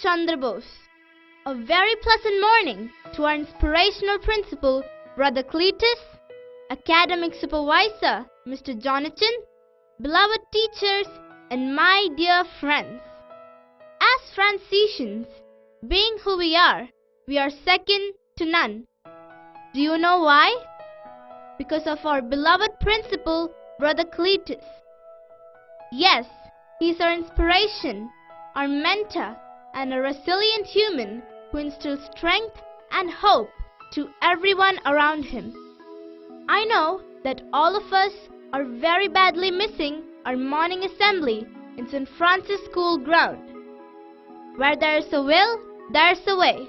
Chandra Bose. A very pleasant morning to our inspirational principal, Brother Cletus, academic supervisor, Mr. Jonathan, beloved teachers, and my dear friends. As Franciscans, being who we are second to none. Do you know why? Because of our beloved principal, Brother Cletus. Yes, he is our inspiration, our mentor, and a resilient human who instills strength and hope to everyone around him. I know that all of us are very badly missing our morning assembly in St. Francis school ground. Where there is a will, there is a way.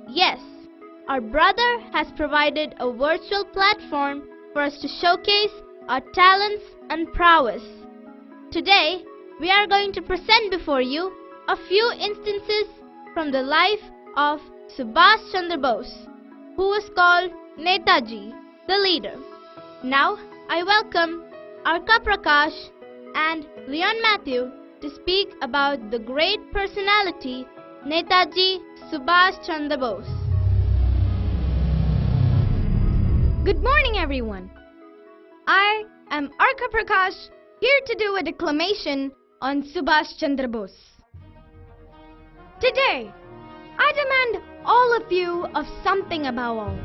Yes, our brother has provided a virtual platform for us to showcase our talents and prowess. Today, we are going to present before you a few instances from the life of Subhash Chandra Bose, who was called Netaji, the leader. Now, I welcome Arka Prakash and Leon Matthew to speak about the great personality Netaji Subhash Chandra Bose. Good morning, everyone. I am Arka Prakash, here to do a declamation on Subhash Chandra Bose. Today, I demand all of you of something above all.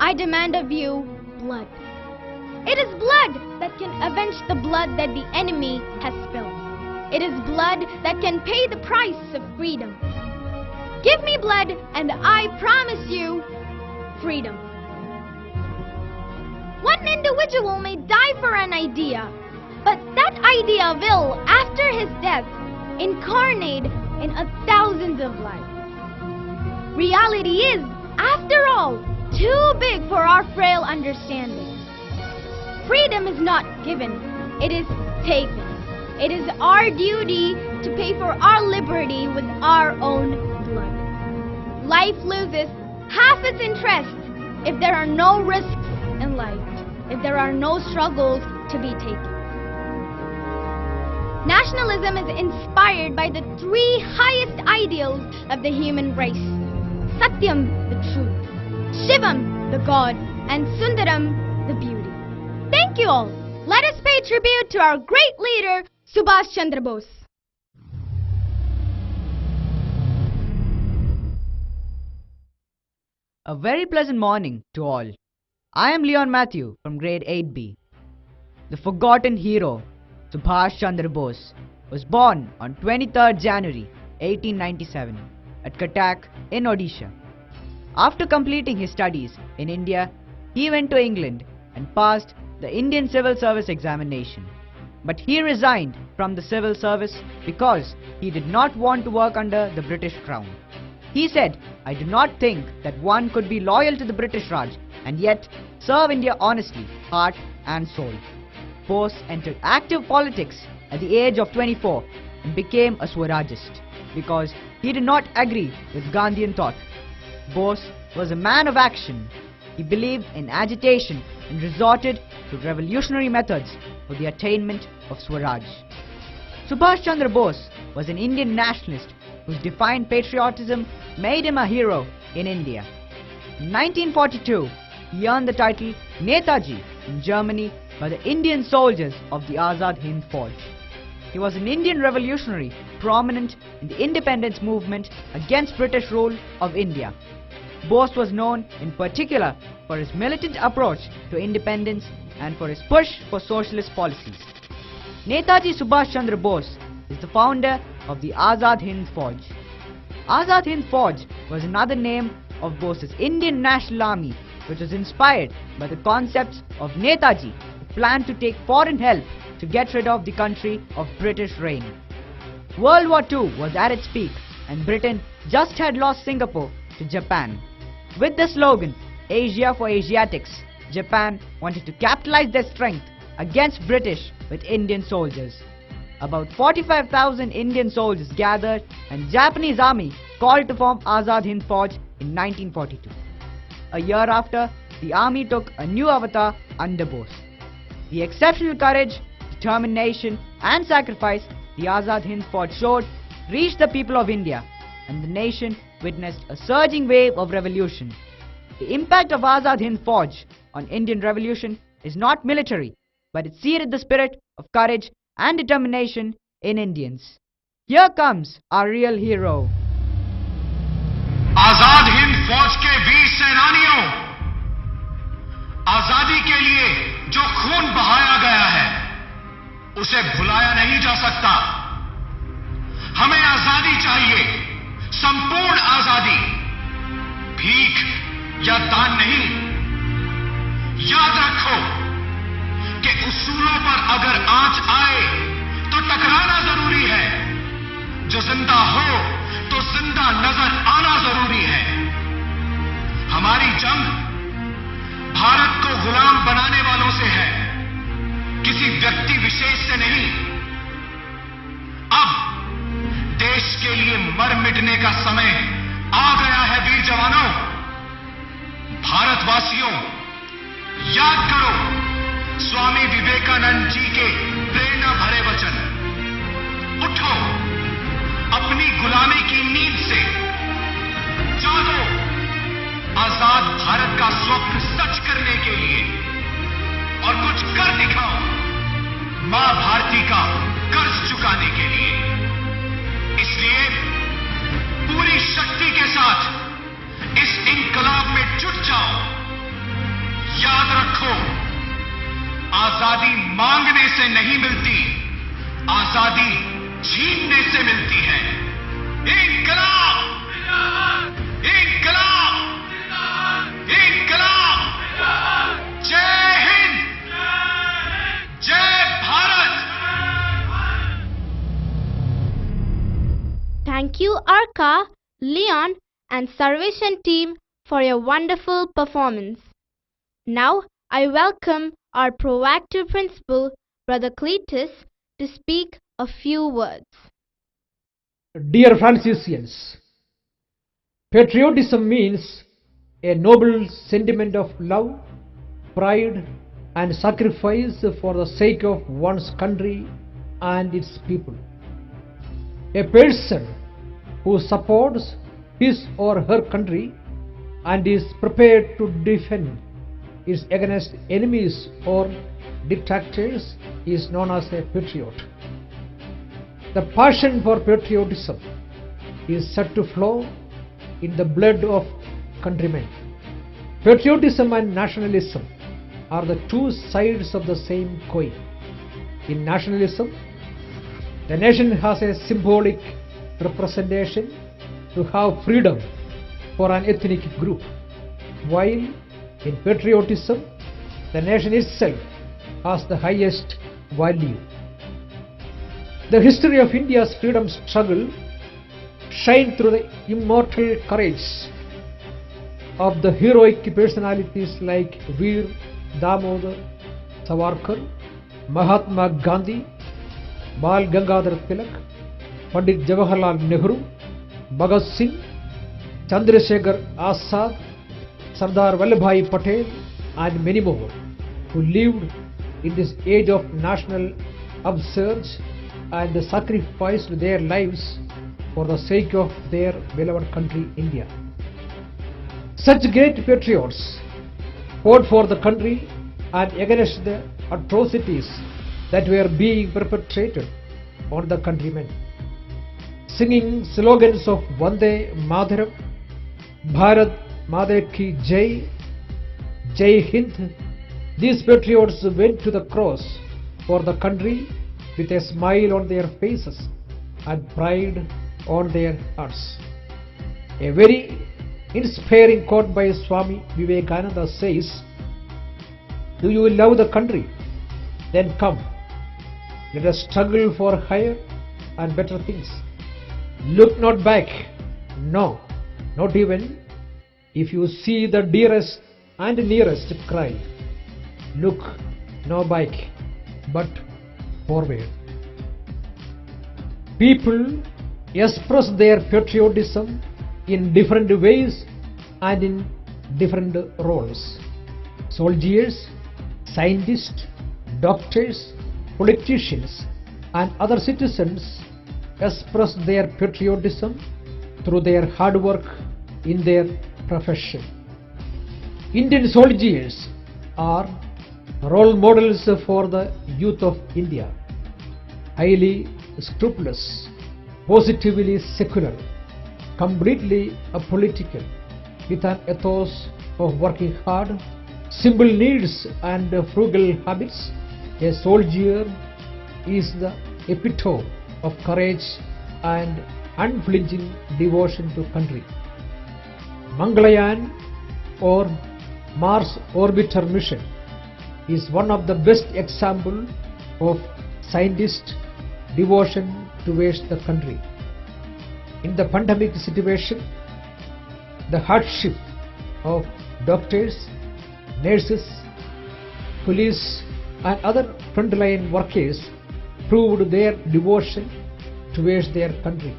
I demand of you blood. It is blood that can avenge the blood that the enemy has spilled. It is blood that can pay the price of freedom. Give me blood and I promise you freedom. One individual may die for an idea, but that idea will, after his death, incarnate in thousands of lives. Reality is, after all, too big for our frail understanding. Freedom is not given, it is taken. It is our duty to pay for our liberty with our own blood. Life loses half its interest if there are no risks in life, if there are no struggles to be taken. Nationalism is inspired by the three highest ideals of the human race: Satyam, the truth; Shivam, the God; and Sundaram, the beauty. Thank you all. Let us pay tribute to our great leader, Subhash Chandra Bose. A very pleasant morning to all. I am Leon Matthew from grade 8B. The forgotten hero, Subhash Chandra Bose, was born on 23rd January 1897 at Cuttack in Odisha. After completing his studies in India, he went to England and passed the Indian Civil Service examination. But he resigned from the civil service because he did not want to work under the British Crown. He said, "I do not think that one could be loyal to the British Raj and yet serve India honestly, heart and soul." Bose entered active politics at the age of 24 and became a Swarajist because he did not agree with Gandhian thought. Bose was a man of action. He believed in agitation and resorted to revolutionary methods for the attainment of Swaraj. Subhash Chandra Bose was an Indian nationalist whose defined patriotism made him a hero in India. In 1942, he earned the title Netaji in Germany by the Indian soldiers of the Azad Hind Force. He was an Indian revolutionary prominent in the independence movement against British rule of India. Bose was known in particular for his militant approach to independence and for his push for socialist policies. Netaji Subhash Chandra Bose is the founder of the Azad Hind Force. Azad Hind Force was another name of Bose's Indian National Army, which was inspired by the concepts of Netaji, who planned to take foreign help to get rid of the country of British reign. World War II was at its peak and Britain just had lost Singapore to Japan. With the slogan, "Asia for Asiatics," Japan wanted to capitalize their strength against British with Indian soldiers. About 45,000 Indian soldiers gathered and Japanese army called to form Azad Hind Force in 1942. A year after, the army took a new avatar under Bose. The exceptional courage, determination and sacrifice the Azad Hind Force showed reached the people of India and the nation witnessed a surging wave of revolution. The impact of Azad Hind Fauj on Indian revolution is not military, but it seeded the spirit of courage and determination in Indians. Here comes our real hero. Azad Hind फौज के वीर सेनानियों, आजादी के लिए जो खून बहाया गया है उसे भुलाया नहीं जा सकता। हमें आजादी चाहिए, संपूर्ण आजादी, भीख या दान नहीं। याद रखो कि उसूलों पर अगर आंच आए तो टकराना जरूरी है। जो जिंदा हो तो जिंदा नजर आना जरूरी है। हमारी जंग भारत को गुलाम बनाने वालों से है, किसी व्यक्ति विशेष से नहीं। अब देश के लिए मर मिटने का समय आ गया है वीर जवानों। भारतवासियों, याद करो स्वामी विवेकानंद जी के प्रेरणा भरे वचन। उठो अपनी गुलामी की नींद से, जागो आजाद भारत का स्वप्न सच करने के लिए और कुछ कर दिखाओ मां भारती का कर्ज चुकाने के लिए। इसलिए पूरी शक्ति के साथ इस इंकलाब में जुट जाओ। याद रखो, आजादी मांगने से नहीं मिलती, आजादी छीनने से मिलती है। इंकलाब, इंकलाब, इंकलाब, जय हिंद, जय Bharat. Thank you, Arka, Leon, and Sarvation team for your wonderful performance. Now, I welcome our proactive principal, Brother Cletus, to speak a few words. Dear Franciscans, patriotism means a noble sentiment of love, pride, and sacrifice for the sake of one's country and its people. A person who supports his or her country and is prepared to defend it against enemies or detractors is known as a patriot. The passion for patriotism is said to flow in the blood of countrymen. Patriotism and nationalism are the two sides of the same coin. In nationalism, the nation has a symbolic representation to have freedom for an ethnic group, while in patriotism, the nation itself has the highest value. The history of India's freedom struggle shines through the immortal courage of the heroic personalities like Veer Damodar Savarkar, Mahatma Gandhi, Bal Gangadhar Tilak, Pandit Jawaharlal Nehru, Bhagat Singh, Chandrasekhar Azad, Sardar Vallabhbhai Patel, and many more, who lived in this age of national upsurge and sacrificed their lives for the sake of their beloved country India. Such great patriots fought for the country and against the atrocities that were being perpetrated on the countrymen. Singing slogans of Vande Mataram, Bharat Mata Ki Jai, Jai Hind, these patriots went to the cross for the country with a smile on their faces and pride on their hearts. A very inspiring quote by Swami Vivekananda says, "Do you love the country? Then come. Let us struggle for higher and better things. Look not back. No, not even if you see the dearest and nearest cry. Look no back, but forward." People express their patriotism in different ways and in different roles. Soldiers, scientists, doctors, politicians, and other citizens express their patriotism through their hard work in their profession. Indian soldiers are role models for the youth of India. Highly scrupulous, positively secular, completely apolitical, with an ethos of working hard, simple needs and frugal habits, a soldier is the epitome of courage and unflinching devotion to country. Mangalayaan or Mars orbiter mission is one of the best example of scientist devotion towards the country. In the pandemic situation, the hardship of doctors, nurses, police and other frontline workers proved their devotion towards their country.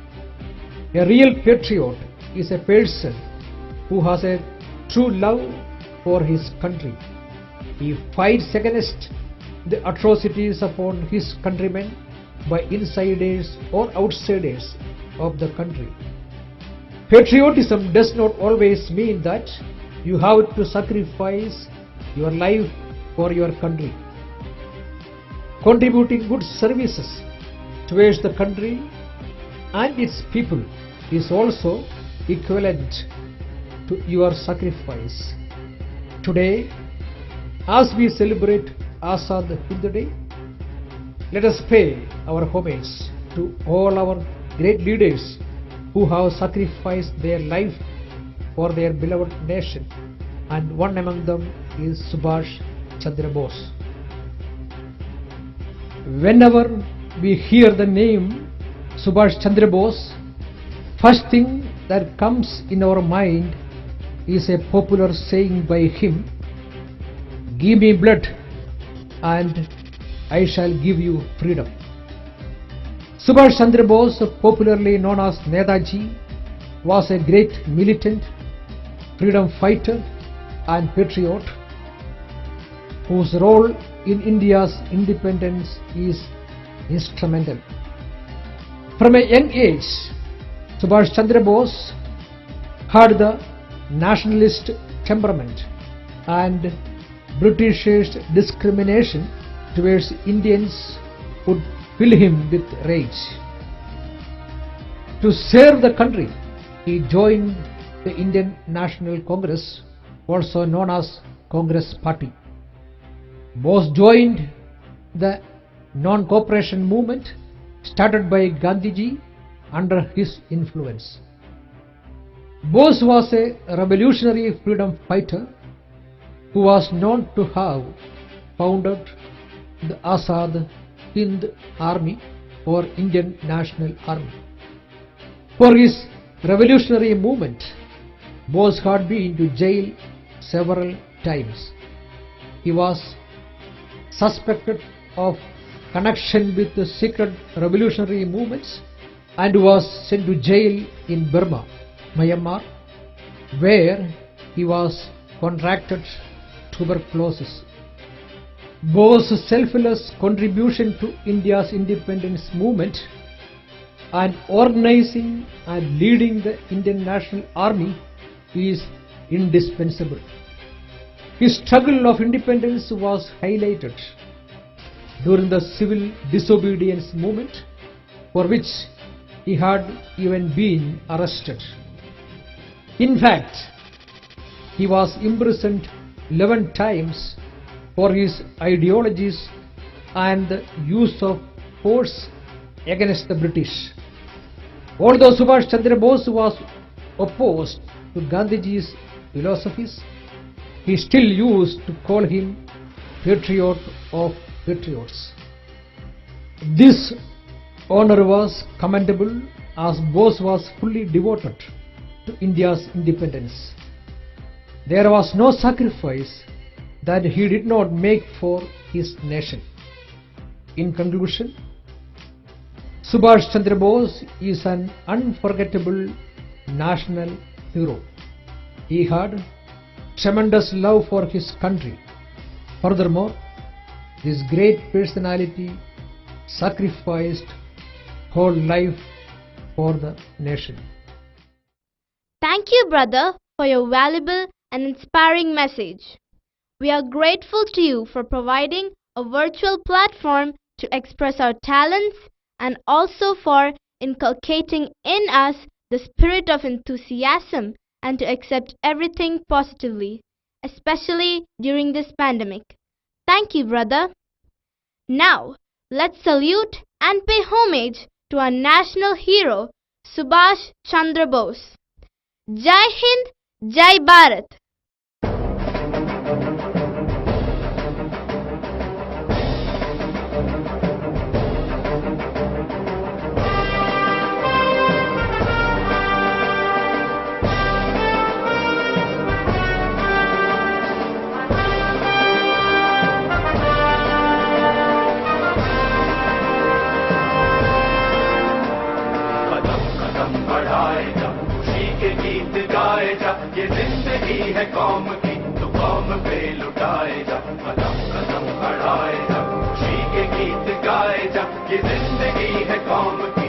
A real patriot is a person who has a true love for his country. He fights against the atrocities upon his countrymen by insiders or outsiders of the country. Patriotism does not always mean that you have to sacrifice your life for your country. Contributing good services towards the country and its people is also equivalent to your sacrifice. Today, as we celebrate Azad Hind Day, let us pay our homage to all our great leaders who have sacrificed their life for their beloved nation, and one among them is Subhash Chandra Bose. Whenever we hear the name Subhash Chandra Bose, first thing that comes in our mind is a popular saying by him, "Give me blood and I shall give you freedom." Subhash Chandra Bose, popularly known as Netaji, was a great militant, freedom fighter and patriot whose role in India's independence is instrumental. From a young age, Subhash Chandra Bose had the nationalist temperament, and Britishers' discrimination towards Indians would fill him with rage. To serve the country, he joined the Indian National Congress, also known as Congress Party. Bose joined the non-cooperation movement started by Gandhiji under his influence. Bose was a revolutionary freedom fighter who was known to have founded the Azad Hind Army or Indian National Army. For his revolutionary movement, Bose had been to jail several times. He was suspected of connection with the secret revolutionary movements and was sent to jail in Burma, Myanmar, where he was contracted tuberculosis. Bose's selfless contribution to India's independence movement and organizing and leading the Indian National Army is indispensable. His struggle of independence was highlighted during the civil disobedience movement, for which he had even been arrested. In fact, he was imprisoned 11 times for his ideologies and the use of force against the British. Although Subhash Chandra Bose was opposed to Gandhiji's philosophies, he still used to call him patriot of patriots. This honor was commendable as Bose was fully devoted to India's independence. There was no sacrifice that he did not make for his nation. In conclusion, Subhash Chandra Bose is an unforgettable national hero. He had tremendous love for his country. Furthermore, this great personality sacrificed whole life for the nation. Thank you, brother, for your valuable and inspiring message. We are grateful to you for providing a virtual platform to express our talents and also for inculcating in us the spirit of enthusiasm and to accept everything positively, especially during this pandemic. Thank you, brother. Now, let's salute and pay homage to our national hero, Subhash Chandra Bose. Jai Hind, Jai Bharat. ये जिंदगी है कौम की तो कौम पे लुटाए जा कदम कदम बढ़ाए जा खुशी के गीत गाए जा ये जिंदगी है कौम की